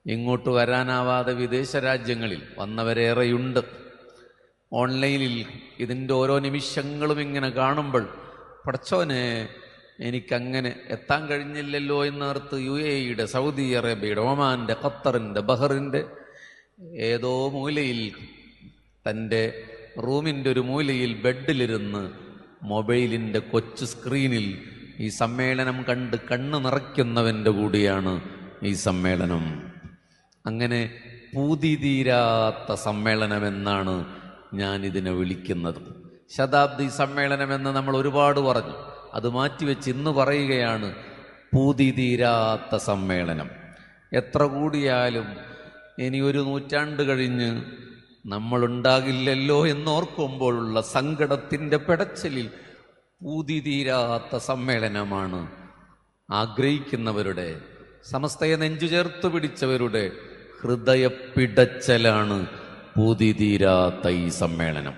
ഇങ്ങോട്ട് വരാനാവാതെ വിദേശ രാജ്യങ്ങളിൽ വന്നവരേറെയുണ്ട്. ഓൺലൈനിൽ ഇതിൻ്റെ ഓരോ നിമിഷങ്ങളും ഇങ്ങനെ കാണുമ്പോൾ പടച്ചോനെ എനിക്കങ്ങനെ എത്താൻ കഴിഞ്ഞില്ലല്ലോ എന്നോർത്ത് UAE-യുടെ, സൗദി അറേബ്യയുടെ, ഒമാൻ്റെ, ഖത്തറിൻ്റെ, ബഹറിൻ്റെ ഏതോ മൂലയിൽ, തൻ്റെ റൂമിൻ്റെ ഒരു മൂലയിൽ ബെഡിലിരുന്ന് മൊബൈലിൻ്റെ കൊച്ചു സ്ക്രീനിൽ ഈ സമ്മേളനം കണ്ട് കണ്ണ് നിറയ്ക്കുന്നവൻ്റെ കൂടിയാണ് ഈ സമ്മേളനം. അങ്ങനെ പൂതി തീരാത്ത സമ്മേളനമെന്നാണ് ഞാനിതിനെ വിളിക്കുന്നത്. ശതാബ്ദി സമ്മേളനമെന്ന് നമ്മൾ ഒരുപാട് പറഞ്ഞു. അത് മാറ്റിവെച്ച് ഇന്ന് പറയുകയാണ് പൂതി തീരാത്ത സമ്മേളനം. എത്ര കൂടിയാലും ഇനി ഒരു നൂറ്റാണ്ട് കഴിഞ്ഞ് നമ്മളുണ്ടാകില്ലല്ലോ എന്നോർക്കുമ്പോഴുള്ള സങ്കടത്തിൻ്റെ പെടച്ചിലിൽ പൂതി തീരാത്ത സമ്മേളനമാണ്. ആഗ്രഹിക്കുന്നവരുടെ, സമസ്തയെ നെഞ്ചുചേർത്ത് പിടിച്ചവരുടെ ഹൃദയപ്പിടച്ചലാണ് പൂതി തീരാത്ത ഈ സമ്മേളനം.